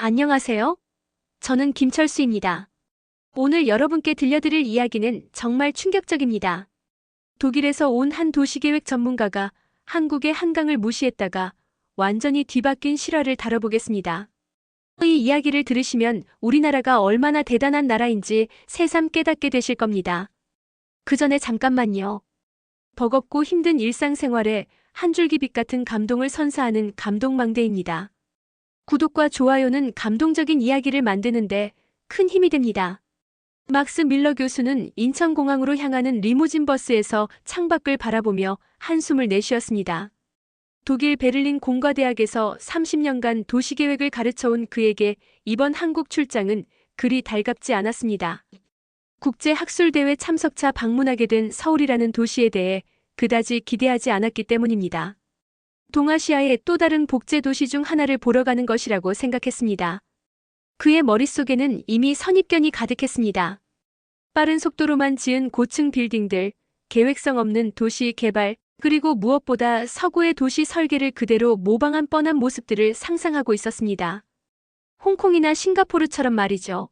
안녕하세요. 저는 김철수입니다. 오늘 여러분께 들려드릴 이야기는 정말 충격적입니다. 독일에서 온 한 도시계획 전문가가 한국의 한강을 무시했다가 완전히 뒤바뀐 실화를 다뤄보겠습니다. 이 이야기를 들으시면 우리나라가 얼마나 대단한 나라인지 새삼 깨닫게 되실 겁니다. 그 전에 잠깐만요. 버겁고 힘든 일상생활에 한 줄기 빛 같은 감동을 선사하는 감동망대입니다. 구독과 좋아요는 감동적인 이야기를 만드는데 큰 힘이 됩니다. 막스 밀러 교수는 인천공항으로 향하는 리무진 버스에서 창밖을 바라보며 한숨을 내쉬었습니다. 독일 베를린 공과대학에서 30년간 도시계획을 가르쳐온 그에게 이번 한국 출장은 그리 달갑지 않았습니다. 국제학술대회 참석차 방문하게 된 서울이라는 도시에 대해 그다지 기대하지 않았기 때문입니다. 동아시아의 또 다른 복제도시 중 하나를 보러 가는 것이라고 생각했습니다. 그의 머릿속에는 이미 선입견이 가득했습니다. 빠른 속도로만 지은 고층 빌딩들, 계획성 없는 도시 개발, 그리고 무엇보다 서구의 도시 설계를 그대로 모방한 뻔한 모습들을 상상하고 있었습니다. 홍콩이나 싱가포르처럼 말이죠.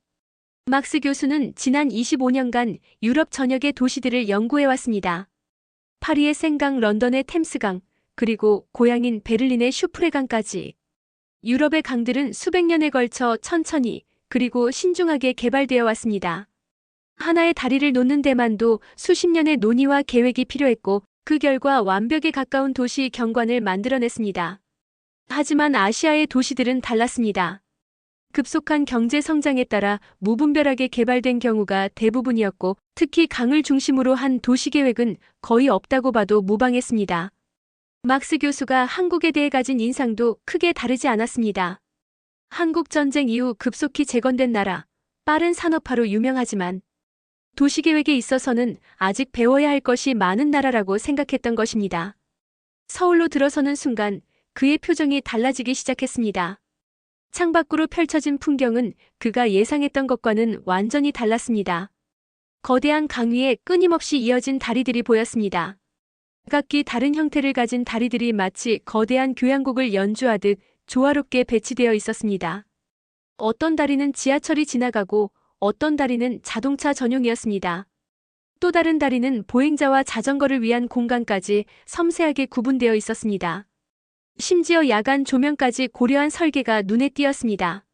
막스 교수는 지난 25년간 유럽 전역의 도시들을 연구해왔습니다. 파리의 생강, 런던의 템스강, 그리고 고향인 베를린의 슈프레강까지. 유럽의 강들은 수백 년에 걸쳐 천천히 그리고 신중하게 개발되어 왔습니다. 하나의 다리를 놓는 데만도 수십 년의 논의와 계획이 필요했고 그 결과 완벽에 가까운 도시 경관을 만들어냈습니다. 하지만 아시아의 도시들은 달랐습니다. 급속한 경제 성장에 따라 무분별하게 개발된 경우가 대부분이었고 특히 강을 중심으로 한 도시계획은 거의 없다고 봐도 무방했습니다. 막스 교수가 한국에 대해 가진 인상도 크게 다르지 않았습니다. 한국 전쟁 이후 급속히 재건된 나라, 빠른 산업화로 유명하지만 도시계획에 있어서는 아직 배워야 할 것이 많은 나라라고 생각했던 것입니다. 서울로 들어서는 순간 그의 표정이 달라지기 시작했습니다. 창밖으로 펼쳐진 풍경은 그가 예상했던 것과는 완전히 달랐습니다. 거대한 강 위에 끊임없이 이어진 다리들이 보였습니다. 각기 다른 형태를 가진 다리들이 마치 거대한 교향곡을 연주하듯 조화롭게 배치되어 있었습니다. 어떤 다리는 지하철이 지나가고 어떤 다리는 자동차 전용이었습니다. 또 다른 다리는 보행자와 자전거를 위한 공간까지 섬세하게 구분되어 있었습니다. 심지어 야간 조명까지 고려한 설계가 눈에 띄었습니다.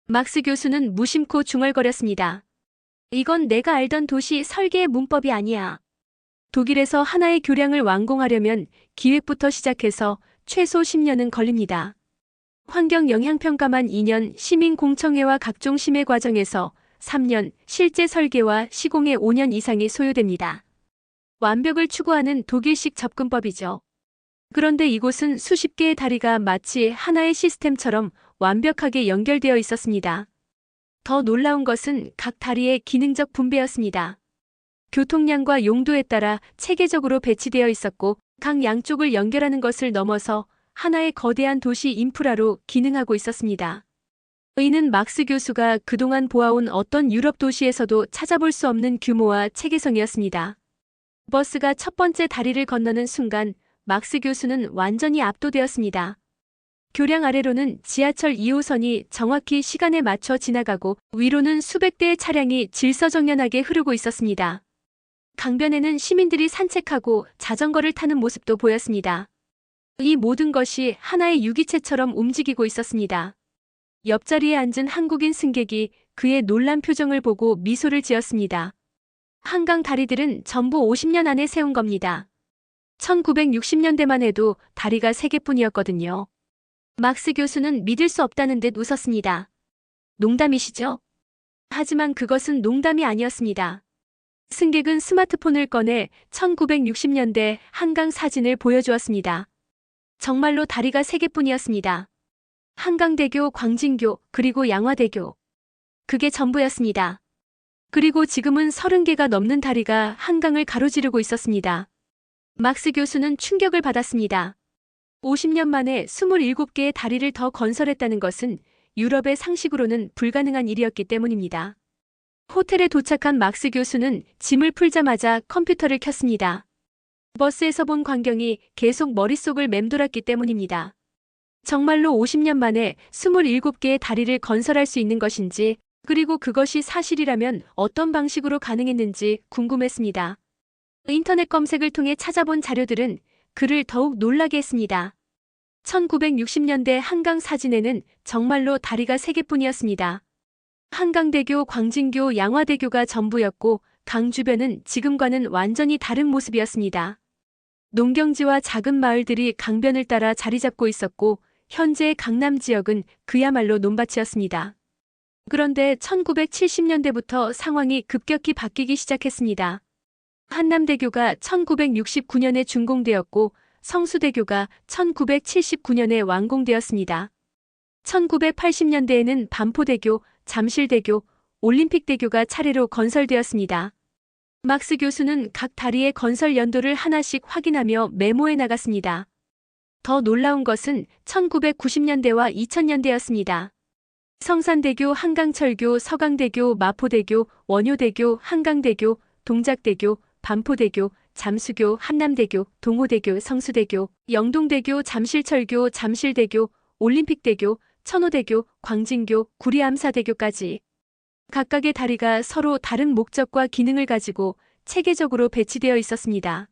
막스 교수는 무심코 중얼거렸습니다. 이건 내가 알던 도시 설계의 문법이 아니야. 독일에서 하나의 교량을 완공하려면 기획부터 시작해서 최소 10년은 걸립니다. 환경 영향평가만 2년, 시민공청회와 각종 심의 과정에서 3년, 실제 설계와 시공에 5년 이상이 소요됩니다. 완벽을 추구하는 독일식 접근법이죠. 그런데 이곳은 수십 개의 다리가 마치 하나의 시스템처럼 완벽하게 연결되어 있었습니다. 더 놀라운 것은 각 다리의 기능적 분배였습니다. 교통량과 용도에 따라 체계적으로 배치되어 있었고 각 양쪽을 연결하는 것을 넘어서 하나의 거대한 도시 인프라로 기능하고 있었습니다. 이는 막스 교수가 그동안 보아온 어떤 유럽 도시에서도 찾아볼 수 없는 규모와 체계성이었습니다. 버스가 첫 번째 다리를 건너는 순간 막스 교수는 완전히 압도되었습니다. 교량 아래로는 지하철 2호선이 정확히 시간에 맞춰 지나가고 위로는 수백 대의 차량이 질서정연하게 흐르고 있었습니다. 강변에는 시민들이 산책하고 자전거를 타는 모습도 보였습니다. 이 모든 것이 하나의 유기체처럼 움직이고 있었습니다. 옆자리에 앉은 한국인 승객이 그의 놀란 표정을 보고 미소를 지었습니다. 한강 다리들은 전부 50년 안에 세운 겁니다. 1960년대만 해도 다리가 3개뿐이었거든요. 막스 교수는 믿을 수 없다는 듯 웃었습니다. 농담이시죠? 하지만 그것은 농담이 아니었습니다. 승객은 스마트폰을 꺼내 1960년대 한강 사진을 보여주었습니다. 정말로 다리가 3개뿐이었습니다. 한강대교, 광진교, 그리고 양화대교. 그게 전부였습니다. 그리고 지금은 30개가 넘는 다리가 한강을 가로지르고 있었습니다. 막스 교수는 충격을 받았습니다. 50년 만에 27개의 다리를 더 건설했다는 것은 유럽의 상식으로는 불가능한 일이었기 때문입니다. 호텔에 도착한 막스 교수는 짐을 풀자마자 컴퓨터를 켰습니다. 버스에서 본 광경이 계속 머릿속을 맴돌았기 때문입니다. 정말로 50년 만에 27개의 다리를 건설할 수 있는 것인지, 그리고 그것이 사실이라면 어떤 방식으로 가능했는지 궁금했습니다. 인터넷 검색을 통해 찾아본 자료들은 그를 더욱 놀라게 했습니다. 1960년대 한강 사진에는 정말로 다리가 3개뿐이었습니다. 한강대교, 광진교, 양화대교가 전부였고 강 주변은 지금과는 완전히 다른 모습이었습니다. 농경지와 작은 마을들이 강변을 따라 자리 잡고 있었고 현재의 강남 지역은 그야말로 논밭이었습니다. 그런데 1970년대부터 상황이 급격히 바뀌기 시작했습니다. 한남대교가 1969년에 준공되었고 성수대교가 1979년에 완공되었습니다. 1980년대에는 반포대교, 잠실대교, 올림픽대교가 차례로 건설되었습니다. 막스 교수는 각 다리의 건설 연도를 하나씩 확인하며 메모해 나갔습니다. 더 놀라운 것은 1990년대와 2000년대였습니다. 성산대교, 한강철교, 서강대교, 마포대교, 원효대교, 한강대교, 동작대교, 반포대교, 잠수교, 한남대교, 동호대교, 성수대교, 영동대교, 잠실철교, 잠실대교, 올림픽대교, 천호대교, 광진교, 구리암사대교까지 각각의 다리가 서로 다른 목적과 기능을 가지고 체계적으로 배치되어 있었습니다.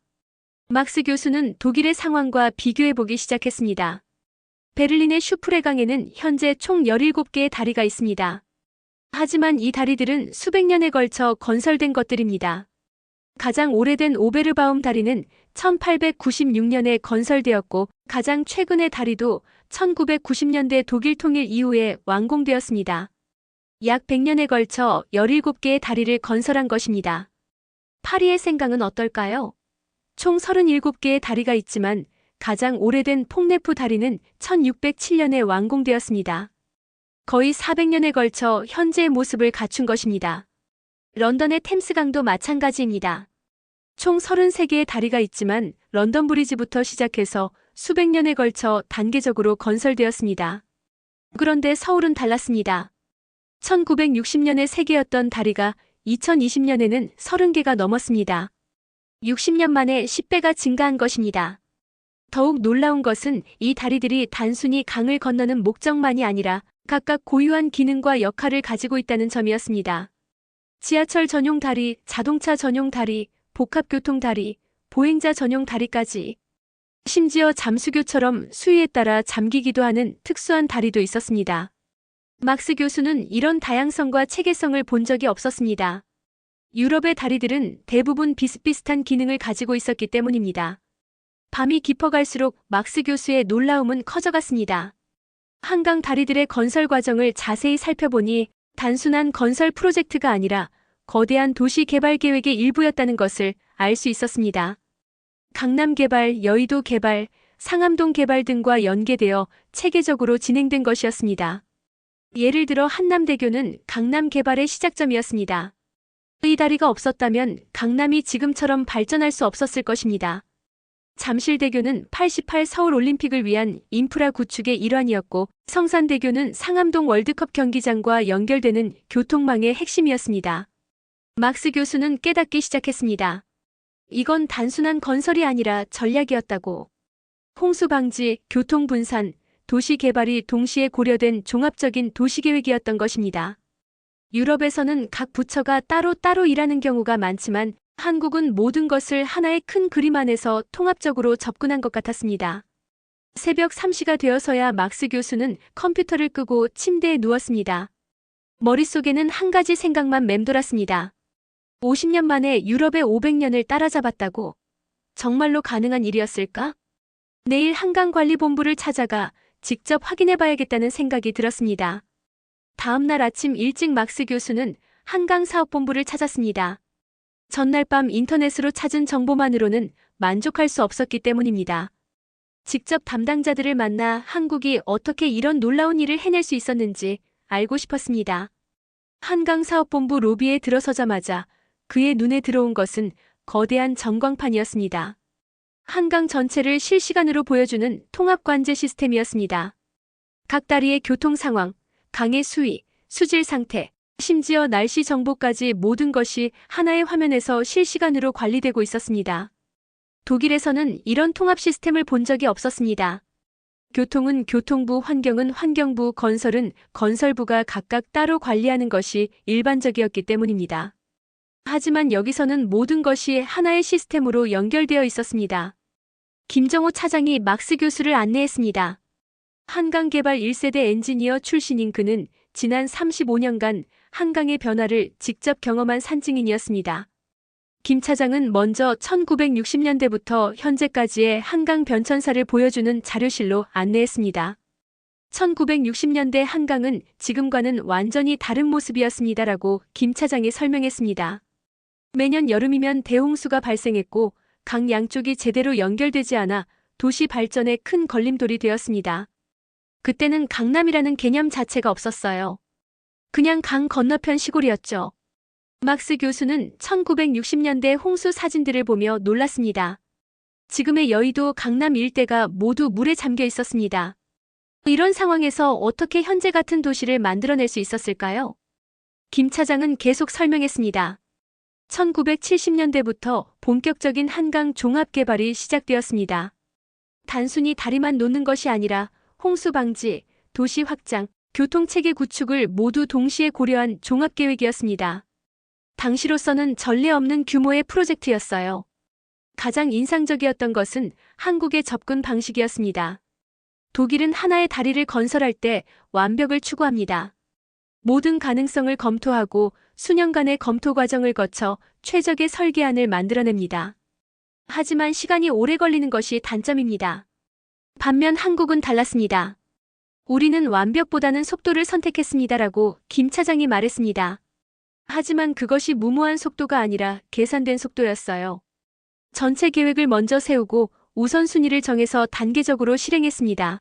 막스 교수는 독일의 상황과 비교해보기 시작했습니다. 베를린의 슈프레강에는 현재 총 17개의 다리가 있습니다. 하지만 이 다리들은 수백 년에 걸쳐 건설된 것들입니다. 가장 오래된 오베르바움 다리는 1896년에 건설되었고 가장 최근의 다리도 1990년대 독일 통일 이후에 완공되었습니다. 약 100년에 걸쳐 17개의 다리를 건설한 것입니다. 파리의 생강은 어떨까요? 총 37개의 다리가 있지만 가장 오래된 퐁네프 다리는 1607년에 완공되었습니다. 거의 400년에 걸쳐 현재의 모습을 갖춘 것입니다. 런던의 템스강도 마찬가지입니다. 총 33개의 다리가 있지만 런던 브리지부터 시작해서 수백 년에 걸쳐 단계적으로 건설되었습니다. 그런데 서울은 달랐습니다. 1960년에 3개였던 다리가 2020년에는 30개가 넘었습니다. 60년 만에 10배가 증가한 것입니다. 더욱 놀라운 것은 이 다리들이 단순히 강을 건너는 목적만이 아니라 각각 고유한 기능과 역할을 가지고 있다는 점이었습니다. 지하철 전용 다리, 자동차 전용 다리, 복합교통 다리, 보행자 전용 다리까지. 심지어 잠수교처럼 수위에 따라 잠기기도 하는 특수한 다리도 있었습니다. 막스 교수는 이런 다양성과 체계성을 본 적이 없었습니다. 유럽의 다리들은 대부분 비슷비슷한 기능을 가지고 있었기 때문입니다. 밤이 깊어갈수록 막스 교수의 놀라움은 커져갔습니다. 한강 다리들의 건설 과정을 자세히 살펴보니 단순한 건설 프로젝트가 아니라 거대한 도시 개발 계획의 일부였다는 것을 알 수 있었습니다. 강남 개발, 여의도 개발, 상암동 개발 등과 연계되어 체계적으로 진행된 것이었습니다. 예를 들어 한남대교는 강남 개발의 시작점이었습니다. 이 다리가 없었다면 강남이 지금처럼 발전할 수 없었을 것입니다. 잠실대교는 88 서울올림픽을 위한 인프라 구축의 일환이었고 성산대교는 상암동 월드컵 경기장과 연결되는 교통망의 핵심이었습니다. 막스 교수는 깨닫기 시작했습니다. 이건 단순한 건설이 아니라 전략이었다고. 홍수 방지, 교통 분산, 도시 개발이 동시에 고려된 종합적인 도시계획이었던 것입니다. 유럽에서는 각 부처가 따로따로 일하는 경우가 많지만 한국은 모든 것을 하나의 큰 그림 안에서 통합적으로 접근한 것 같았습니다. 새벽 3시가 되어서야 막스 교수는 컴퓨터를 끄고 침대에 누웠습니다. 머릿속에는 한 가지 생각만 맴돌았습니다. 50년 만에 유럽의 500년을 따라잡았다고? 정말로 가능한 일이었을까? 내일 한강관리본부를 찾아가 직접 확인해봐야겠다는 생각이 들었습니다. 다음 날 아침 일찍 막스 교수는 한강사업본부를 찾았습니다. 전날 밤 인터넷으로 찾은 정보만으로는 만족할 수 없었기 때문입니다. 직접 담당자들을 만나 한국이 어떻게 이런 놀라운 일을 해낼 수 있었는지 알고 싶었습니다. 한강사업본부 로비에 들어서자마자 그의 눈에 들어온 것은 거대한 전광판이었습니다. 한강 전체를 실시간으로 보여주는 통합관제 시스템이었습니다. 각 다리의 교통 상황, 강의 수위, 수질 상태, 심지어 날씨 정보까지 모든 것이 하나의 화면에서 실시간으로 관리되고 있었습니다. 독일에서는 이런 통합 시스템을 본 적이 없었습니다. 교통은 교통부, 환경은 환경부, 건설은 건설부가 각각 따로 관리하는 것이 일반적이었기 때문입니다. 하지만 여기서는 모든 것이 하나의 시스템으로 연결되어 있었습니다. 김정호 차장이 막스 교수를 안내했습니다. 한강개발 1세대 엔지니어 출신인 그는 지난 35년간 한강의 변화를 직접 경험한 산증인이었습니다. 김 차장은 먼저 1960년대부터 현재까지의 한강 변천사를 보여주는 자료실로 안내했습니다. 1960년대 한강은 지금과는 완전히 다른 모습이었습니다라고 김 차장이 설명했습니다. 매년 여름이면 대홍수가 발생했고 강 양쪽이 제대로 연결되지 않아 도시 발전에 큰 걸림돌이 되었습니다. 그때는 강남이라는 개념 자체가 없었어요. 그냥 강 건너편 시골이었죠. 막스 교수는 1960년대 홍수 사진들을 보며 놀랐습니다. 지금의 여의도 강남 일대가 모두 물에 잠겨 있었습니다. 이런 상황에서 어떻게 현재 같은 도시를 만들어낼 수 있었을까요? 김 차장은 계속 설명했습니다. 1970년대부터 본격적인 한강 종합개발이 시작되었습니다. 단순히 다리만 놓는 것이 아니라 홍수 방지, 도시 확장, 교통체계 구축을 모두 동시에 고려한 종합계획이었습니다. 당시로서는 전례 없는 규모의 프로젝트였어요. 가장 인상적이었던 것은 한국의 접근 방식이었습니다. 독일은 하나의 다리를 건설할 때 완벽을 추구합니다. 모든 가능성을 검토하고 수년간의 검토 과정을 거쳐 최적의 설계안을 만들어냅니다. 하지만 시간이 오래 걸리는 것이 단점입니다. 반면 한국은 달랐습니다. 우리는 완벽보다는 속도를 선택했습니다라고 김 차장이 말했습니다. 하지만 그것이 무모한 속도가 아니라 계산된 속도였어요. 전체 계획을 먼저 세우고 우선순위를 정해서 단계적으로 실행했습니다.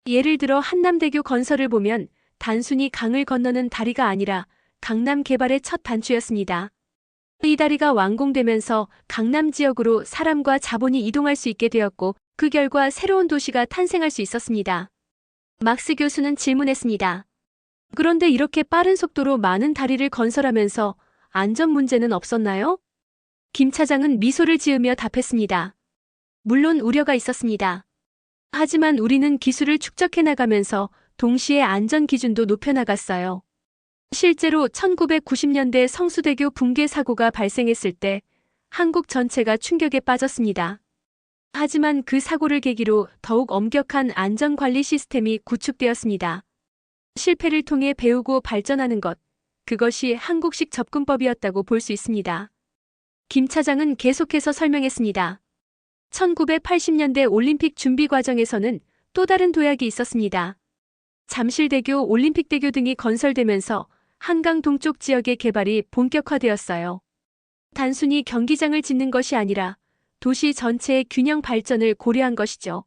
예를 들어 한남대교 건설을 보면 단순히 강을 건너는 다리가 아니라 강남 개발의 첫 단추였습니다. 이 다리가 완공되면서 강남 지역으로 사람과 자본이 이동할 수 있게 되었고 그 결과 새로운 도시가 탄생할 수 있었습니다. 막스 교수는 질문했습니다. 그런데 이렇게 빠른 속도로 많은 다리를 건설하면서 안전 문제는 없었나요? 김 차장은 미소를 지으며 답했습니다. 물론 우려가 있었습니다. 하지만 우리는 기술을 축적해 나가면서 동시에 안전 기준도 높여 나갔어요. 실제로 1990년대 성수대교 붕괴 사고가 발생했을 때 한국 전체가 충격에 빠졌습니다. 하지만 그 사고를 계기로 더욱 엄격한 안전관리 시스템이 구축되었습니다. 실패를 통해 배우고 발전하는 것, 그것이 한국식 접근법이었다고 볼 수 있습니다. 김 차장은 계속해서 설명했습니다. 1980년대 올림픽 준비 과정에서는 또 다른 도약이 있었습니다. 잠실대교, 올림픽대교 등이 건설되면서 한강 동쪽 지역의 개발이 본격화되었어요. 단순히 경기장을 짓는 것이 아니라 도시 전체의 균형 발전을 고려한 것이죠.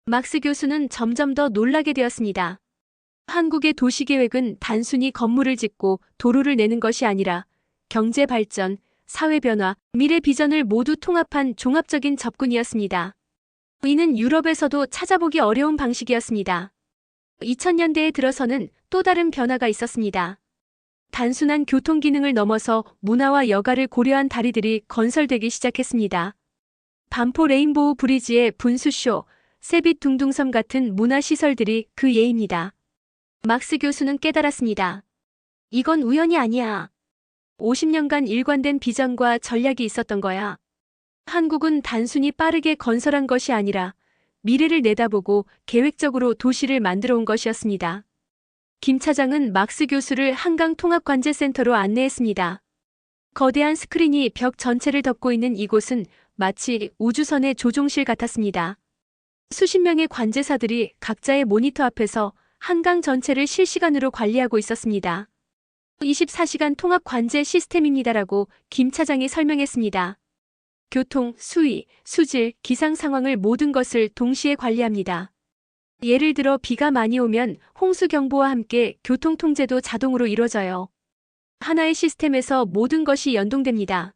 막스 교수는 점점 더 놀라게 되었습니다. 한국의 도시계획은 단순히 건물을 짓고 도로를 내는 것이 아니라 경제 발전, 사회 변화, 미래 비전을 모두 통합한 종합적인 접근이었습니다. 이는 유럽에서도 찾아보기 어려운 방식이었습니다. 2000년대에 들어서는 또 다른 변화가 있었습니다. 단순한 교통 기능을 넘어서 문화와 여가를 고려한 다리들이 건설되기 시작했습니다. 반포 레인보우 브리지의 분수쇼, 세빛 둥둥섬 같은 문화시설들이 그 예입니다. 막스 교수는 깨달았습니다. 이건 우연이 아니야. 50년간 일관된 비전과 전략이 있었던 거야. 한국은 단순히 빠르게 건설한 것이 아니라 미래를 내다보고 계획적으로 도시를 만들어 온 것이었습니다. 김 차장은 막스 교수를 한강통합관제센터로 안내했습니다. 거대한 스크린이 벽 전체를 덮고 있는 이곳은 마치 우주선의 조종실 같았습니다. 수십 명의 관제사들이 각자의 모니터 앞에서 한강 전체를 실시간으로 관리하고 있었습니다. 24시간 통합 관제 시스템입니다라고 김 차장이 설명했습니다. 교통, 수위, 수질, 기상 상황을 모든 것을 동시에 관리합니다. 예를 들어 비가 많이 오면 홍수 경보와 함께 교통 통제도 자동으로 이루어져요. 하나의 시스템에서 모든 것이 연동됩니다.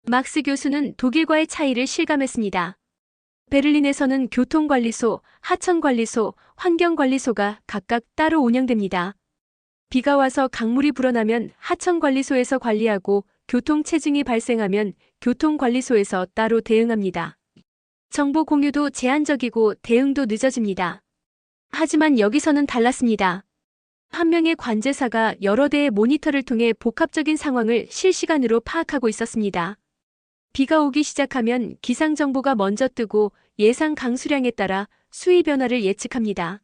막스 교수는 독일과의 차이를 실감했습니다. 베를린에서는 교통관리소, 하천관리소, 환경관리소가 각각 따로 운영됩니다. 비가 와서 강물이 불어나면 하천관리소에서 관리하고 교통체증이 발생하면 교통관리소에서 따로 대응합니다. 정보 공유도 제한적이고 대응도 늦어집니다. 하지만 여기서는 달랐습니다. 한 명의 관제사가 여러 대의 모니터를 통해 복합적인 상황을 실시간으로 파악하고 있었습니다. 비가 오기 시작하면 기상 정보가 먼저 뜨고 예상 강수량에 따라 수위 변화를 예측합니다.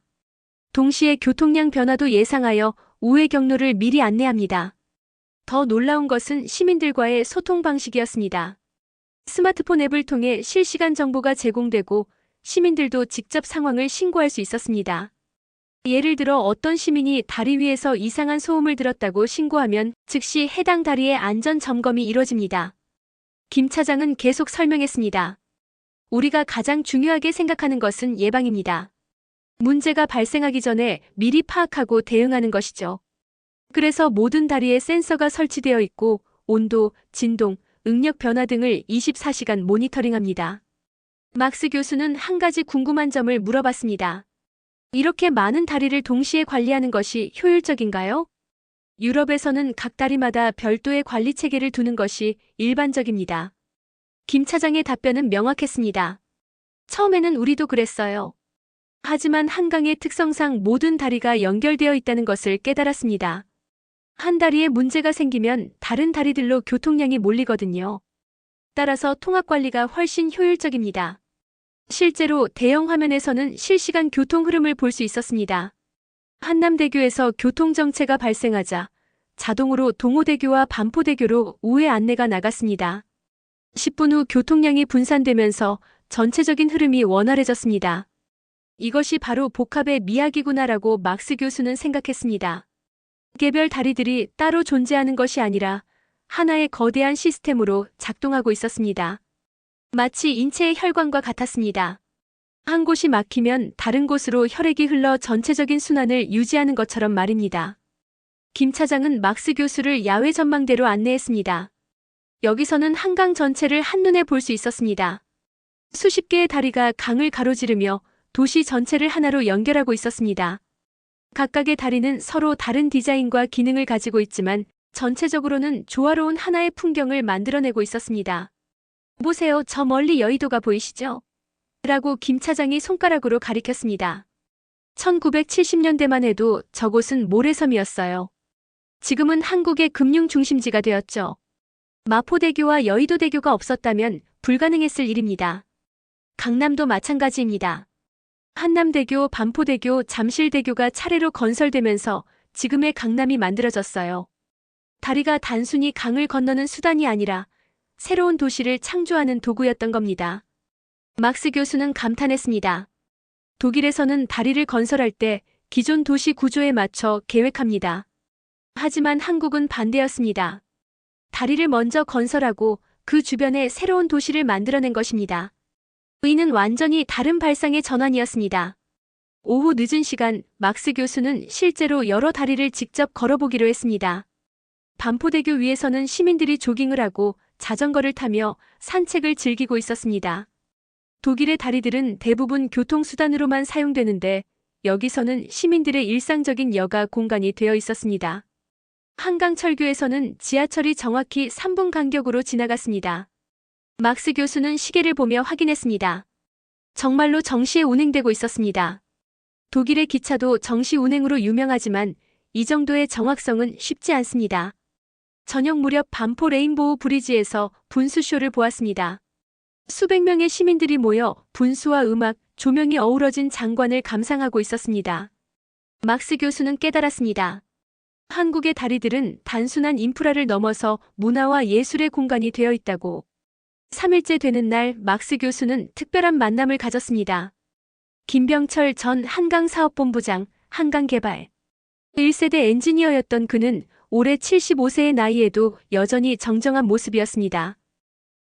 동시에 교통량 변화도 예상하여 우회 경로를 미리 안내합니다. 더 놀라운 것은 시민들과의 소통 방식이었습니다. 스마트폰 앱을 통해 실시간 정보가 제공되고 시민들도 직접 상황을 신고할 수 있었습니다. 예를 들어 어떤 시민이 다리 위에서 이상한 소음을 들었다고 신고하면 즉시 해당 다리의 안전 점검이 이뤄집니다. 김 차장은 계속 설명했습니다. 우리가 가장 중요하게 생각하는 것은 예방입니다. 문제가 발생하기 전에 미리 파악하고 대응하는 것이죠. 그래서 모든 다리에 센서가 설치되어 있고 온도, 진동, 응력 변화 등을 24시간 모니터링합니다. 막스 교수는 한 가지 궁금한 점을 물어봤습니다. 이렇게 많은 다리를 동시에 관리하는 것이 효율적인가요? 유럽에서는 각 다리마다 별도의 관리 체계를 두는 것이 일반적입니다. 김 차장의 답변은 명확했습니다. 처음에는 우리도 그랬어요. 하지만 한강의 특성상 모든 다리가 연결되어 있다는 것을 깨달았습니다. 한 다리에 문제가 생기면 다른 다리들로 교통량이 몰리거든요. 따라서 통합 관리가 훨씬 효율적입니다. 실제로 대형 화면에서는 실시간 교통 흐름을 볼 수 있었습니다. 한남대교에서 교통정체가 발생하자 자동으로 동호대교와 반포대교로 우회 안내가 나갔습니다. 10분 후 교통량이 분산되면서 전체적인 흐름이 원활해졌습니다. 이것이 바로 복합의 미학이구나라고 막스 교수는 생각했습니다. 개별 다리들이 따로 존재하는 것이 아니라 하나의 거대한 시스템으로 작동하고 있었습니다. 마치 인체의 혈관과 같았습니다. 한 곳이 막히면 다른 곳으로 혈액이 흘러 전체적인 순환을 유지하는 것처럼 말입니다. 김 차장은 막스 교수를 야외 전망대로 안내했습니다. 여기서는 한강 전체를 한눈에 볼 수 있었습니다. 수십 개의 다리가 강을 가로지르며 도시 전체를 하나로 연결하고 있었습니다. 각각의 다리는 서로 다른 디자인과 기능을 가지고 있지만 전체적으로는 조화로운 하나의 풍경을 만들어내고 있었습니다. 보세요, 저 멀리 여의도가 보이시죠? 라고 김 차장이 손가락으로 가리켰습니다. 1970년대만 해도 저곳은 모래섬이었어요. 지금은 한국의 금융 중심지가 되었죠. 마포대교와 여의도대교가 없었다면 불가능했을 일입니다. 강남도 마찬가지입니다. 한남대교, 반포대교, 잠실대교가 차례로 건설되면서 지금의 강남이 만들어졌어요. 다리가 단순히 강을 건너는 수단이 아니라 새로운 도시를 창조하는 도구였던 겁니다. 막스 교수는 감탄했습니다. 독일에서는 다리를 건설할 때 기존 도시 구조에 맞춰 계획합니다. 하지만 한국은 반대였습니다. 다리를 먼저 건설하고 그 주변에 새로운 도시를 만들어낸 것입니다. 이는 완전히 다른 발상의 전환이었습니다. 오후 늦은 시간 막스 교수는 실제로 여러 다리를 직접 걸어보기로 했습니다. 반포대교 위에서는 시민들이 조깅을 하고 자전거를 타며 산책을 즐기고 있었습니다. 독일의 다리들은 대부분 교통수단으로만 사용되는데 여기서는 시민들의 일상적인 여가 공간이 되어 있었습니다. 한강철교에서는 지하철이 정확히 3분 간격으로 지나갔습니다. 막스 교수는 시계를 보며 확인했습니다. 정말로 정시에 운행되고 있었습니다. 독일의 기차도 정시 운행으로 유명하지만 이 정도의 정확성은 쉽지 않습니다. 저녁 무렵 반포 레인보우 브리지에서 분수쇼를 보았습니다. 수백 명의 시민들이 모여 분수와 음악, 조명이 어우러진 장관을 감상하고 있었습니다. 막스 교수는 깨달았습니다. 한국의 다리들은 단순한 인프라를 넘어서 문화와 예술의 공간이 되어 있다고. 3일째 되는 날 막스 교수는 특별한 만남을 가졌습니다. 김병철 전 한강사업본부장, 한강개발 1세대 엔지니어였던 그는 올해 75세의 나이에도 여전히 정정한 모습이었습니다.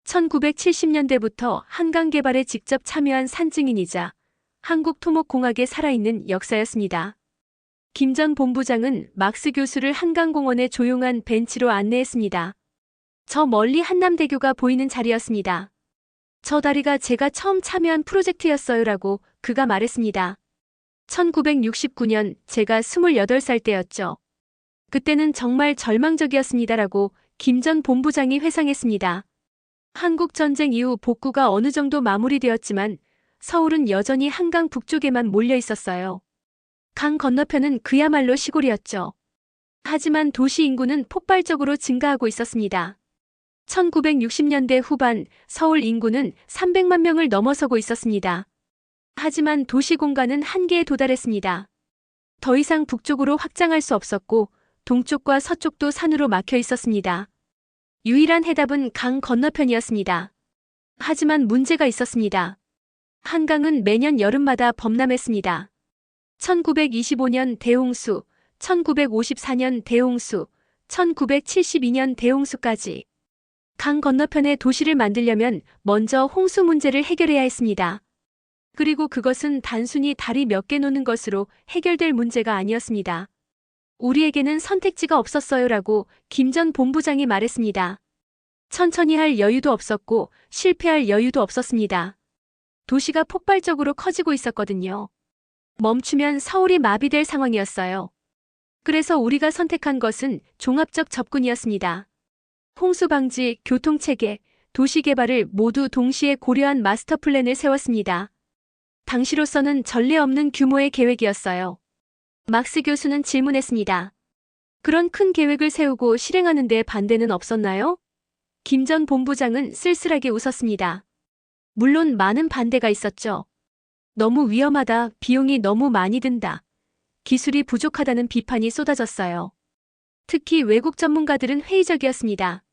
1970년대부터 한강개발에 직접 참여한 산증인이자 한국토목공학의 살아있는 역사였습니다. 김 전 본부장은 막스 교수를 한강공원의 조용한 벤치로 안내했습니다. 저 멀리 한남대교가 보이는 자리였습니다. 저 다리가 제가 처음 참여한 프로젝트였어요라고 그가 말했습니다. 1969년 제가 28살 때였죠. 그때는 정말 절망적이었습니다라고 김 전 본부장이 회상했습니다. 한국전쟁 이후 복구가 어느 정도 마무리되었지만 서울은 여전히 한강 북쪽에만 몰려 있었어요. 강 건너편은 그야말로 시골이었죠. 하지만 도시 인구는 폭발적으로 증가하고 있었습니다. 1960년대 후반 서울 인구는 300만 명을 넘어서고 있었습니다. 하지만 도시 공간은 한계에 도달했습니다. 더 이상 북쪽으로 확장할 수 없었고 동쪽과 서쪽도 산으로 막혀 있었습니다. 유일한 해답은 강 건너편이었습니다. 하지만 문제가 있었습니다. 한강은 매년 여름마다 범람했습니다. 1925년 대홍수, 1954년 대홍수, 1972년 대홍수까지. 강 건너편에 도시를 만들려면 먼저 홍수 문제를 해결해야 했습니다. 그리고 그것은 단순히 다리 몇 개 놓는 것으로 해결될 문제가 아니었습니다. 우리에게는 선택지가 없었어요라고 김 전 본부장이 말했습니다. 천천히 할 여유도 없었고 실패할 여유도 없었습니다. 도시가 폭발적으로 커지고 있었거든요. 멈추면 서울이 마비될 상황이었어요. 그래서 우리가 선택한 것은 종합적 접근이었습니다. 홍수 방지, 교통체계, 도시 개발을 모두 동시에 고려한 마스터 플랜을 세웠습니다. 당시로서는 전례 없는 규모의 계획이었어요. 막스 교수는 질문했습니다. 그런 큰 계획을 세우고 실행하는 데 반대는 없었나요? 김 전 본부장은 쓸쓸하게 웃었습니다. 물론 많은 반대가 있었죠. 너무 위험하다, 비용이 너무 많이 든다, 기술이 부족하다는 비판이 쏟아졌어요. 특히 외국 전문가들은 회의적이었습니다.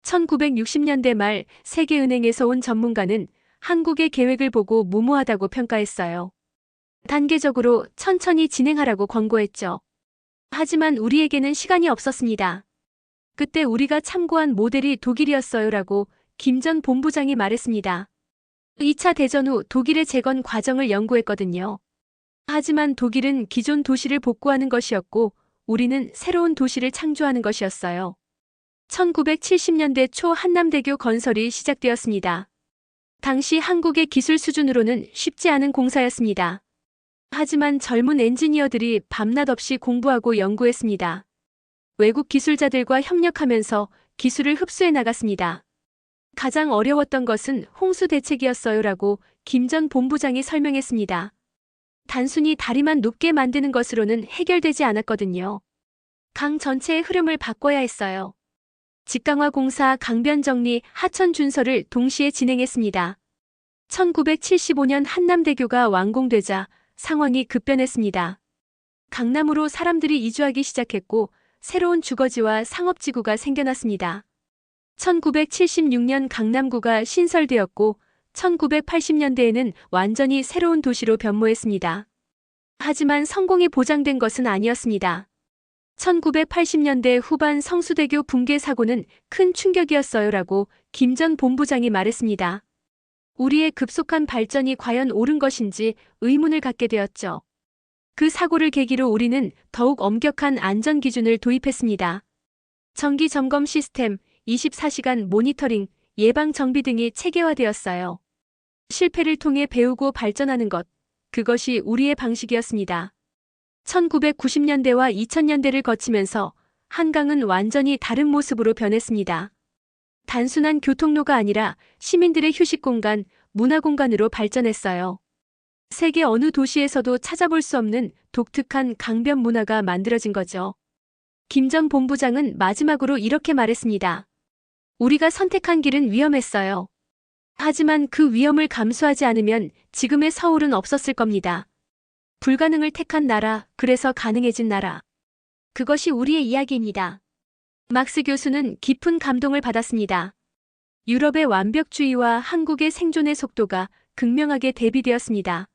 1960년대 말 세계은행에서 온 전문가는 한국의 계획을 보고 무모하다고 평가했어요. 단계적으로 천천히 진행하라고 권고했죠. 하지만 우리에게는 시간이 없었습니다. 그때 우리가 참고한 모델이 독일이었어요라고 김 전 본부장이 말했습니다. 2차 대전 후 독일의 재건 과정을 연구했거든요. 하지만 독일은 기존 도시를 복구하는 것이었고 우리는 새로운 도시를 창조하는 것이었어요. 1970년대 초 한남대교 건설이 시작되었습니다. 당시 한국의 기술 수준으로는 쉽지 않은 공사였습니다. 하지만 젊은 엔지니어들이 밤낮 없이 공부하고 연구했습니다. 외국 기술자들과 협력하면서 기술을 흡수해 나갔습니다. 가장 어려웠던 것은 홍수 대책이었어요라고 김 전 본부장이 설명했습니다. 단순히 다리만 높게 만드는 것으로는 해결되지 않았거든요. 강 전체의 흐름을 바꿔야 했어요. 직강화 공사, 강변 정리, 하천 준설을 동시에 진행했습니다. 1975년 한남대교가 완공되자 상황이 급변했습니다. 강남으로 사람들이 이주하기 시작했고 새로운 주거지와 상업지구가 생겨났습니다. 1976년 강남구가 신설되었고 1980년대에는 완전히 새로운 도시로 변모했습니다. 하지만 성공이 보장된 것은 아니었습니다. 1980년대 후반 성수대교 붕괴 사고는 큰 충격이었어요라고 김 전 본부장이 말했습니다. 우리의 급속한 발전이 과연 옳은 것인지 의문을 갖게 되었죠. 그 사고를 계기로 우리는 더욱 엄격한 안전 기준을 도입했습니다. 정기 점검 시스템, 24시간 모니터링, 예방 정비 등이 체계화되었어요. 실패를 통해 배우고 발전하는 것, 그것이 우리의 방식이었습니다. 1990년대와 2000년대를 거치면서 한강은 완전히 다른 모습으로 변했습니다. 단순한 교통로가 아니라 시민들의 휴식 공간, 문화 공간으로 발전했어요. 세계 어느 도시에서도 찾아볼 수 없는 독특한 강변 문화가 만들어진 거죠. 김 전 본부장은 마지막으로 이렇게 말했습니다. 우리가 선택한 길은 위험했어요. 하지만 그 위험을 감수하지 않으면 지금의 서울은 없었을 겁니다. 불가능을 택한 나라, 그래서 가능해진 나라. 그것이 우리의 이야기입니다. 막스 교수는 깊은 감동을 받았습니다. 유럽의 완벽주의와 한국의 생존의 속도가 극명하게 대비되었습니다.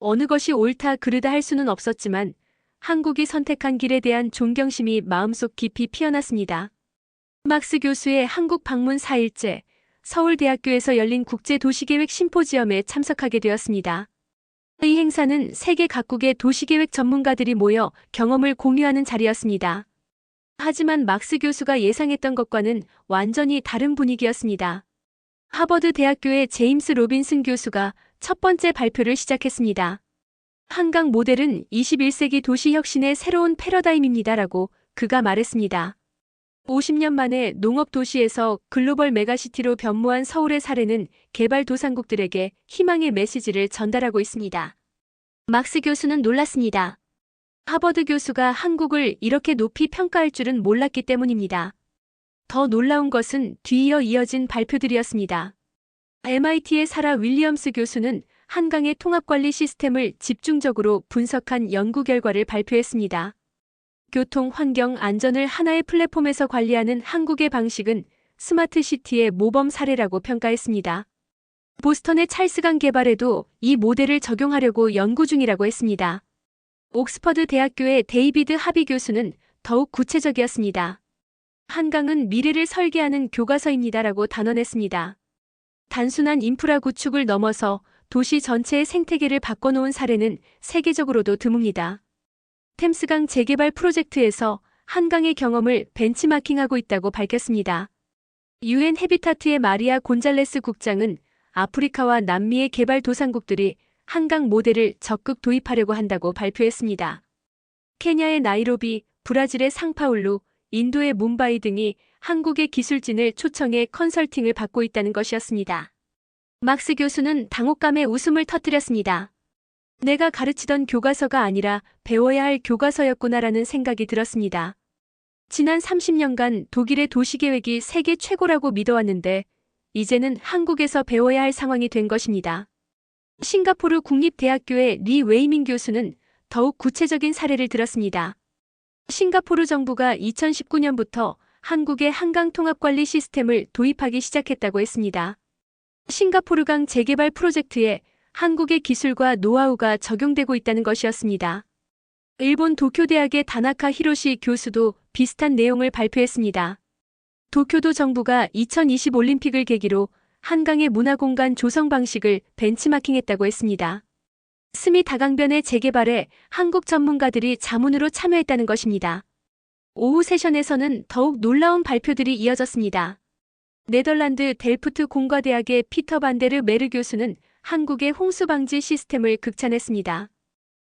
어느 것이 옳다 그르다 할 수는 없었지만 한국이 선택한 길에 대한 존경심이 마음속 깊이 피어났습니다. 막스 교수의 한국 방문 4일째, 서울대학교에서 열린 국제도시계획 심포지엄에 참석하게 되었습니다. 이 행사는 세계 각국의 도시계획 전문가들이 모여 경험을 공유하는 자리였습니다. 하지만 막스 교수가 예상했던 것과는 완전히 다른 분위기였습니다. 하버드 대학교의 제임스 로빈슨 교수가 첫 번째 발표를 시작했습니다. 한강 모델은 21세기 도시 혁신의 새로운 패러다임입니다라고 그가 말했습니다. 50년 만에 농업 도시에서 글로벌 메가시티로 변모한 서울의 사례는 개발도상국들에게 희망의 메시지를 전달하고 있습니다. 막스 교수는 놀랐습니다. 하버드 교수가 한국을 이렇게 높이 평가할 줄은 몰랐기 때문입니다. 더 놀라운 것은 뒤이어 이어진 발표들이었습니다. MIT의 사라 윌리엄스 교수는 한강의 통합관리 시스템을 집중적으로 분석한 연구 결과를 발표했습니다. 교통, 환경, 안전을 하나의 플랫폼에서 관리하는 한국의 방식은 스마트시티의 모범 사례라고 평가했습니다. 보스턴의 찰스강 개발에도 이 모델을 적용하려고 연구 중이라고 했습니다. 옥스퍼드 대학교의 데이비드 하비 교수는 더욱 구체적이었습니다. 한강은 미래를 설계하는 교과서입니다라고 단언했습니다. 단순한 인프라 구축을 넘어서 도시 전체의 생태계를 바꿔놓은 사례는 세계적으로도 드뭅니다. 템스강 재개발 프로젝트에서 한강의 경험을 벤치마킹하고 있다고 밝혔습니다. UN 해비타트의 마리아 곤잘레스 국장은 아프리카와 남미의 개발도상국들이 한강 모델을 적극 도입하려고 한다고 발표했습니다. 케냐의 나이로비, 브라질의 상파울루, 인도의 뭄바이 등이 한국의 기술진을 초청해 컨설팅을 받고 있다는 것이었습니다. 막스 교수는 당혹감에 웃음을 터뜨렸습니다. 내가 가르치던 교과서가 아니라 배워야 할 교과서였구나라는 생각이 들었습니다. 지난 30년간 독일의 도시계획이 세계 최고라고 믿어왔는데 이제는 한국에서 배워야 할 상황이 된 것입니다. 싱가포르 국립대학교의 리 웨이밍 교수는 더욱 구체적인 사례를 들었습니다. 싱가포르 정부가 2019년부터 한국의 한강 통합관리 시스템을 도입하기 시작했다고 했습니다. 싱가포르강 재개발 프로젝트에 한국의 기술과 노하우가 적용되고 있다는 것이었습니다. 일본 도쿄대학의 다나카 히로시 교수도 비슷한 내용을 발표했습니다. 도쿄도 정부가 2020 올림픽을 계기로 한강의 문화공간 조성 방식을 벤치마킹했다고 했습니다. 스미 다강변의 재개발에 한국 전문가들이 자문으로 참여했다는 것입니다. 오후 세션에서는 더욱 놀라운 발표들이 이어졌습니다. 네덜란드 델프트 공과대학의 피터 반데르 메르 교수는 한국의 홍수 방지 시스템을 극찬했습니다.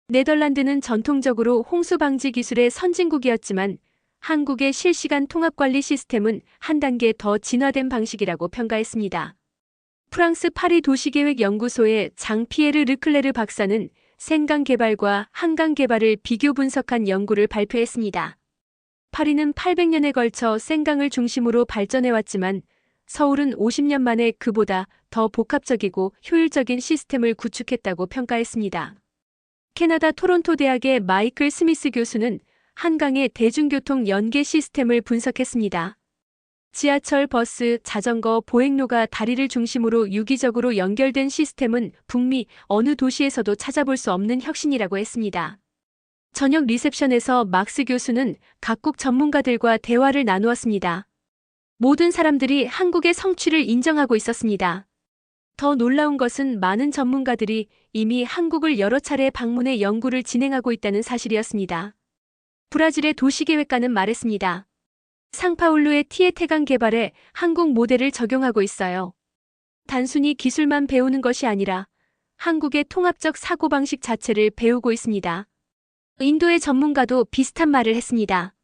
네덜란드는 전통적으로 홍수 방지 기술의 선진국이었지만 한국의 실시간 통합관리 시스템은 한 단계 더 진화된 방식이라고 평가했습니다. 프랑스 파리 도시계획연구소의 장 피에르 르클레르 박사는 생강 개발과 한강 개발을 비교 분석한 연구를 발표했습니다. 파리는 800년에 걸쳐 생강을 중심으로 발전해왔지만 서울은 50년 만에 그보다 더 복합적이고 효율적인 시스템을 구축했다고 평가했습니다. 캐나다 토론토 대학의 마이클 스미스 교수는 한강의 대중교통 연계 시스템을 분석했습니다. 지하철, 버스, 자전거, 보행로가 다리를 중심으로 유기적으로 연결된 시스템은 북미 어느 도시에서도 찾아볼 수 없는 혁신이라고 했습니다. 저녁 리셉션에서 막스 교수는 각국 전문가들과 대화를 나누었습니다. 모든 사람들이 한국의 성취를 인정하고 있었습니다. 더 놀라운 것은 많은 전문가들이 이미 한국을 여러 차례 방문해 연구를 진행하고 있다는 사실이었습니다. 브라질의 도시계획가는 말했습니다. 상파울루의 티에테강 개발에 한국 모델을 적용하고 있어요. 단순히 기술만 배우는 것이 아니라 한국의 통합적 사고방식 자체를 배우고 있습니다. 인도의 전문가도 비슷한 말을 했습니다.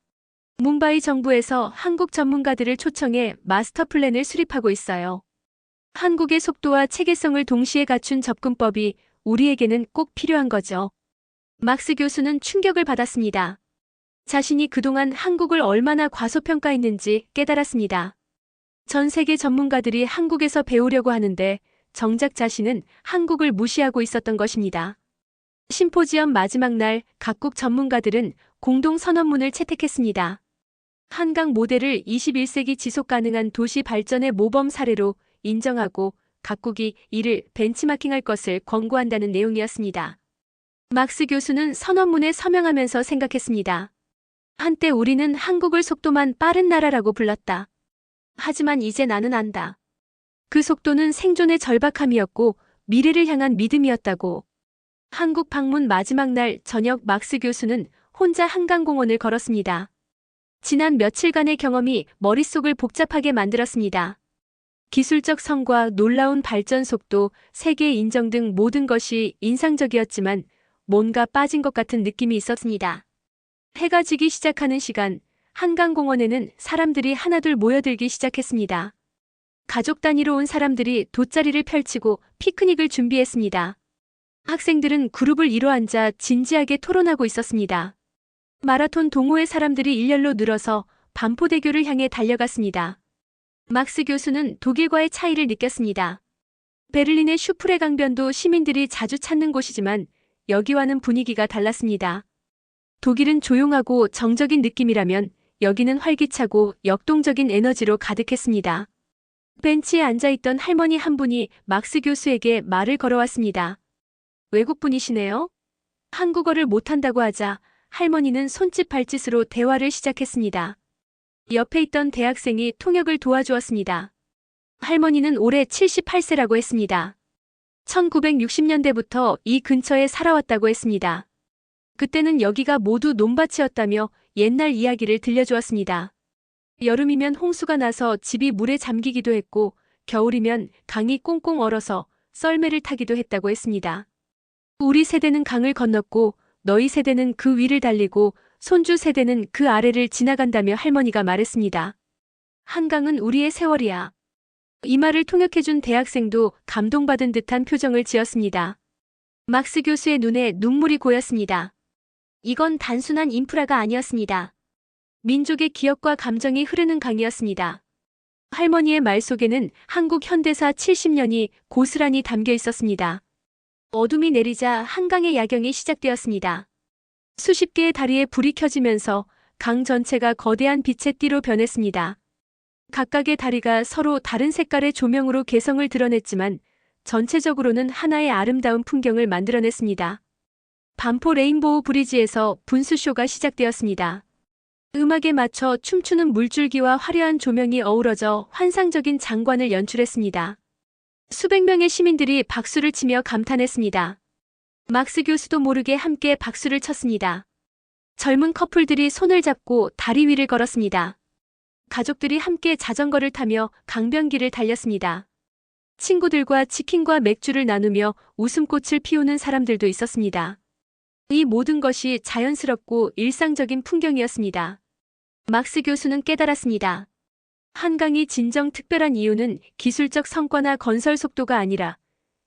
뭄바이 정부에서 한국 전문가들을 초청해 마스터 플랜을 수립하고 있어요. 한국의 속도와 체계성을 동시에 갖춘 접근법이 우리에게는 꼭 필요한 거죠. 막스 교수는 충격을 받았습니다. 자신이 그동안 한국을 얼마나 과소평가했는지 깨달았습니다. 전 세계 전문가들이 한국에서 배우려고 하는데 정작 자신은 한국을 무시하고 있었던 것입니다. 심포지엄 마지막 날 각국 전문가들은 공동 선언문을 채택했습니다. 한강 모델을 21세기 지속 가능한 도시 발전의 모범 사례로 인정하고 각국이 이를 벤치마킹할 것을 권고한다는 내용이었습니다. 막스 교수는 선언문에 서명하면서 생각했습니다. 한때 우리는 한국을 속도만 빠른 나라라고 불렀다. 하지만 이제 나는 안다. 그 속도는 생존의 절박함이었고 미래를 향한 믿음이었다고. 한국 방문 마지막 날 저녁 막스 교수는 혼자 한강공원을 걸었습니다. 지난 며칠간의 경험이 머릿속을 복잡하게 만들었습니다. 기술적 성과, 놀라운 발전 속도, 세계 인정 등 모든 것이 인상적이었지만 뭔가 빠진 것 같은 느낌이 있었습니다. 해가 지기 시작하는 시간, 한강공원에는 사람들이 하나둘 모여들기 시작했습니다. 가족 단위로 온 사람들이 돗자리를 펼치고 피크닉을 준비했습니다. 학생들은 그룹을 이뤄 앉아 진지하게 토론하고 있었습니다. 마라톤 동호회 사람들이 일렬로 늘어서 반포대교를 향해 달려갔습니다. 막스 교수는 독일과의 차이를 느꼈습니다. 베를린의 슈프레 강변도 시민들이 자주 찾는 곳이지만 여기와는 분위기가 달랐습니다. 독일은 조용하고 정적인 느낌이라면 여기는 활기차고 역동적인 에너지로 가득했습니다. 벤치에 앉아있던 할머니 한 분이 막스 교수에게 말을 걸어왔습니다. 외국분이시네요? 한국어를 못한다고 하자 할머니는 손짓 발짓으로 대화를 시작했습니다. 옆에 있던 대학생이 통역을 도와주었습니다. 할머니는 올해 78세라고 했습니다. 1960년대부터 이 근처에 살아왔다고 했습니다. 그때는 여기가 모두 논밭이었다며 옛날 이야기를 들려주었습니다. 여름이면 홍수가 나서 집이 물에 잠기기도 했고 겨울이면 강이 꽁꽁 얼어서 썰매를 타기도 했다고 했습니다. 우리 세대는 강을 건넜고 너희 세대는 그 위를 달리고 손주 세대는 그 아래를 지나간다며 할머니가 말했습니다. 한강은 우리의 세월이야. 이 말을 통역해준 대학생도 감동받은 듯한 표정을 지었습니다. 막스 교수의 눈에 눈물이 고였습니다. 이건 단순한 인프라가 아니었습니다. 민족의 기억과 감정이 흐르는 강이었습니다. 할머니의 말 속에는 한국 현대사 70년이 고스란히 담겨 있었습니다. 어둠이 내리자 한강의 야경이 시작되었습니다. 수십 개의 다리에 불이 켜지면서 강 전체가 거대한 빛의 띠로 변했습니다. 각각의 다리가 서로 다른 색깔의 조명으로 개성을 드러냈지만 전체적으로는 하나의 아름다운 풍경을 만들어냈습니다. 반포 레인보우 브리지에서 분수쇼가 시작되었습니다. 음악에 맞춰 춤추는 물줄기와 화려한 조명이 어우러져 환상적인 장관을 연출했습니다. 수백 명의 시민들이 박수를 치며 감탄했습니다. 막스 교수도 모르게 함께 박수를 쳤습니다. 젊은 커플들이 손을 잡고 다리 위를 걸었습니다. 가족들이 함께 자전거를 타며 강변길을 달렸습니다. 친구들과 치킨과 맥주를 나누며 웃음꽃을 피우는 사람들도 있었습니다. 이 모든 것이 자연스럽고 일상적인 풍경이었습니다. 막스 교수는 깨달았습니다. 한강이 진정 특별한 이유는 기술적 성과나 건설 속도가 아니라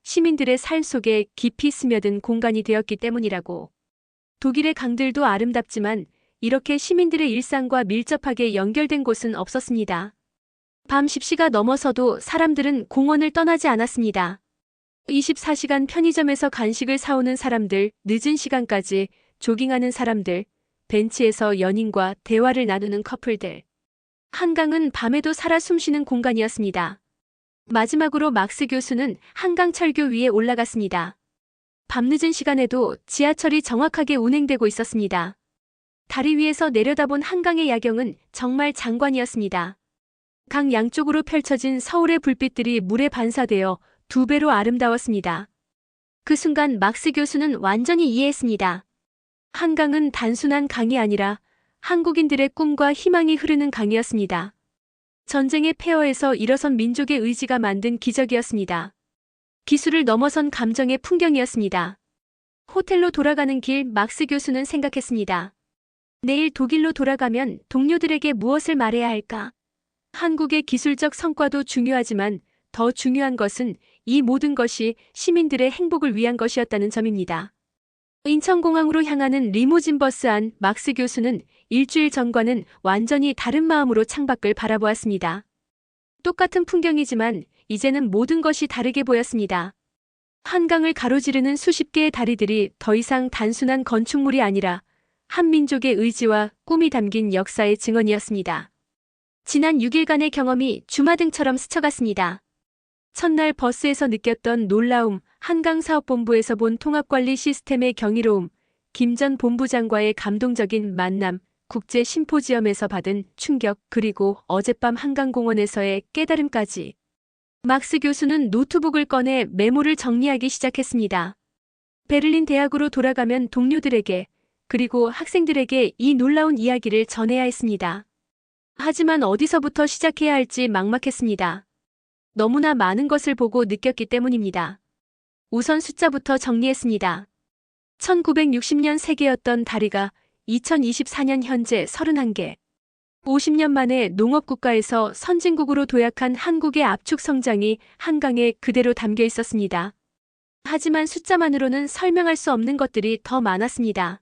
시민들의 삶 속에 깊이 스며든 공간이 되었기 때문이라고. 독일의 강들도 아름답지만 이렇게 시민들의 일상과 밀접하게 연결된 곳은 없었습니다. 밤 10시가 넘어서도 사람들은 공원을 떠나지 않았습니다. 24시간 편의점에서 간식을 사오는 사람들, 늦은 시간까지 조깅하는 사람들, 벤치에서 연인과 대화를 나누는 커플들. 한강은 밤에도 살아 숨쉬는 공간이었습니다. 마지막으로 막스 교수는 한강철교 위에 올라갔습니다. 밤늦은 시간에도 지하철이 정확하게 운행되고 있었습니다. 다리 위에서 내려다본 한강의 야경은 정말 장관이었습니다. 강 양쪽으로 펼쳐진 서울의 불빛들이 물에 반사되어 두 배로 아름다웠습니다. 그 순간 막스 교수는 완전히 이해했습니다. 한강은 단순한 강이 아니라 한국인들의 꿈과 희망이 흐르는 강이었습니다. 전쟁의 폐허에서 일어선 민족의 의지가 만든 기적이었습니다. 기술을 넘어선 감정의 풍경이었습니다. 호텔로 돌아가는 길 막스 교수는 생각했습니다. 내일 독일로 돌아가면 동료들에게 무엇을 말해야 할까? 한국의 기술적 성과도 중요하지만 더 중요한 것은 이 모든 것이 시민들의 행복을 위한 것이었다는 점입니다. 인천공항으로 향하는 리무진 버스 안 막스 교수는 일주일 전과는 완전히 다른 마음으로 창밖을 바라보았습니다. 똑같은 풍경이지만 이제는 모든 것이 다르게 보였습니다. 한강을 가로지르는 수십 개의 다리들이 더 이상 단순한 건축물이 아니라 한 민족의 의지와 꿈이 담긴 역사의 증언이었습니다. 지난 6일간의 경험이 주마등처럼 스쳐갔습니다. 첫날 버스에서 느꼈던 놀라움, 한강사업본부에서 본 통합관리 시스템의 경이로움, 김 전 본부장과의 감동적인 만남, 국제 심포지엄에서 받은 충격, 그리고 어젯밤 한강공원에서의 깨달음까지. 막스 교수는 노트북을 꺼내 메모를 정리하기 시작했습니다. 베를린 대학으로 돌아가면 동료들에게, 그리고 학생들에게 이 놀라운 이야기를 전해야 했습니다. 하지만 어디서부터 시작해야 할지 막막했습니다. 너무나 많은 것을 보고 느꼈기 때문입니다. 우선 숫자부터 정리했습니다. 1960년 3개였던 다리가 2024년 현재 31개. 50년 만에 농업국가에서 선진국으로 도약한 한국의 압축 성장이 한강에 그대로 담겨 있었습니다. 하지만 숫자만으로는 설명할 수 없는 것들이 더 많았습니다.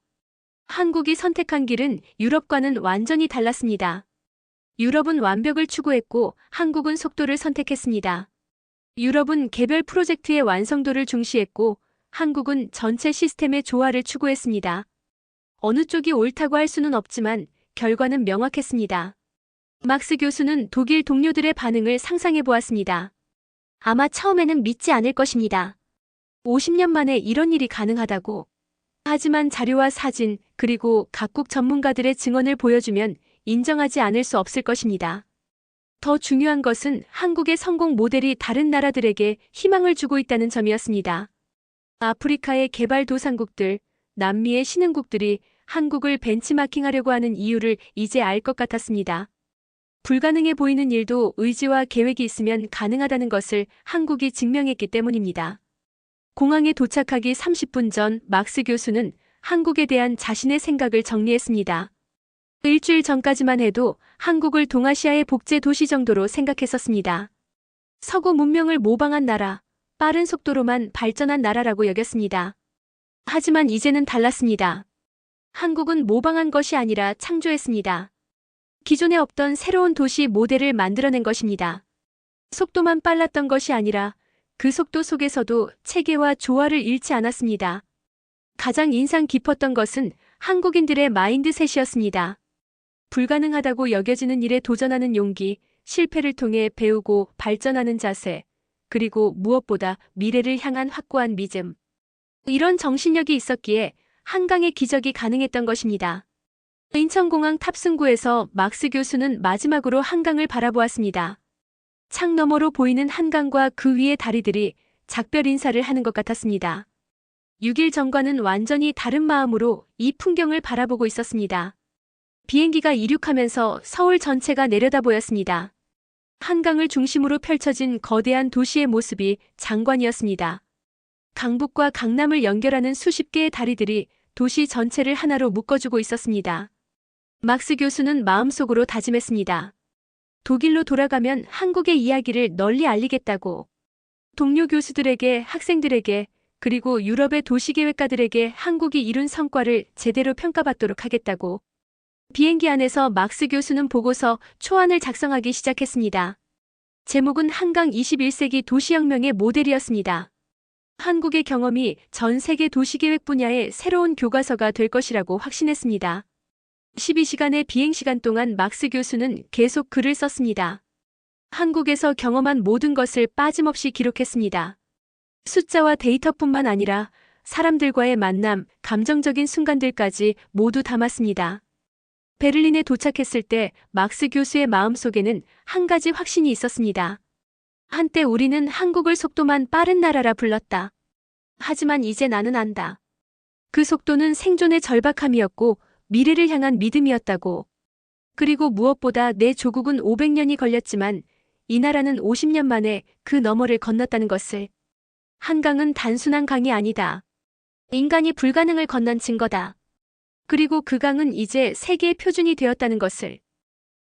한국이 선택한 길은 유럽과는 완전히 달랐습니다. 유럽은 완벽을 추구했고 한국은 속도를 선택했습니다. 유럽은 개별 프로젝트의 완성도를 중시했고 한국은 전체 시스템의 조화를 추구했습니다. 어느 쪽이 옳다고 할 수는 없지만 결과는 명확했습니다. 막스 교수는 독일 동료들의 반응을 상상해 보았습니다. 아마 처음에는 믿지 않을 것입니다. 50년 만에 이런 일이 가능하다고. 하지만 자료와 사진, 그리고 각국 전문가들의 증언을 보여주면 인정하지 않을 수 없을 것입니다. 더 중요한 것은 한국의 성공 모델이 다른 나라들에게 희망을 주고 있다는 점이었습니다. 아프리카의 개발도상국들, 남미의 신흥국들이 한국을 벤치마킹하려고 하는 이유를 이제 알 것 같았습니다. 불가능해 보이는 일도 의지와 계획이 있으면 가능하다는 것을 한국이 증명했기 때문입니다. 공항에 도착하기 30분 전 막스 교수는 한국에 대한 자신의 생각을 정리했습니다. 일주일 전까지만 해도 한국을 동아시아의 복제 도시 정도로 생각했었습니다. 서구 문명을 모방한 나라, 빠른 속도로만 발전한 나라라고 여겼습니다. 하지만 이제는 달랐습니다. 한국은 모방한 것이 아니라 창조했습니다. 기존에 없던 새로운 도시 모델을 만들어낸 것입니다. 속도만 빨랐던 것이 아니라 그 속도 속에서도 체계와 조화를 잃지 않았습니다. 가장 인상 깊었던 것은 한국인들의 마인드셋이었습니다. 불가능하다고 여겨지는 일에 도전하는 용기, 실패를 통해 배우고 발전하는 자세, 그리고 무엇보다 미래를 향한 확고한 믿음. 이런 정신력이 있었기에 한강의 기적이 가능했던 것입니다. 인천공항 탑승구에서 막스 교수는 마지막으로 한강을 바라보았습니다. 창 너머로 보이는 한강과 그 위의 다리들이 작별 인사를 하는 것 같았습니다. 6일 전과는 완전히 다른 마음으로 이 풍경을 바라보고 있었습니다. 비행기가 이륙하면서 서울 전체가 내려다 보였습니다. 한강을 중심으로 펼쳐진 거대한 도시의 모습이 장관이었습니다. 강북과 강남을 연결하는 수십 개의 다리들이 도시 전체를 하나로 묶어주고 있었습니다. 막스 교수는 마음속으로 다짐했습니다. 독일로 돌아가면 한국의 이야기를 널리 알리겠다고. 동료 교수들에게, 학생들에게, 그리고 유럽의 도시계획가들에게 한국이 이룬 성과를 제대로 평가받도록 하겠다고. 비행기 안에서 막스 교수는 보고서 초안을 작성하기 시작했습니다. 제목은 한강 21세기 도시혁명의 모델이었습니다. 한국의 경험이 전 세계 도시계획 분야의 새로운 교과서가 될 것이라고 확신했습니다. 12시간의 비행시간 동안 막스 교수는 계속 글을 썼습니다. 한국에서 경험한 모든 것을 빠짐없이 기록했습니다. 숫자와 데이터뿐만 아니라 사람들과의 만남, 감정적인 순간들까지 모두 담았습니다. 베를린에 도착했을 때 막스 교수의 마음속에는 한 가지 확신이 있었습니다. 한때 우리는 한국을 속도만 빠른 나라라 불렀다. 하지만 이제 나는 안다. 그 속도는 생존의 절박함이었고 미래를 향한 믿음이었다고. 그리고 무엇보다 내 조국은 500년이 걸렸지만 이 나라는 50년 만에 그 너머를 건넜다는 것을. 한강은 단순한 강이 아니다. 인간이 불가능을 건넌 증거다. 그리고 그 강은 이제 세계의 표준이 되었다는 것을.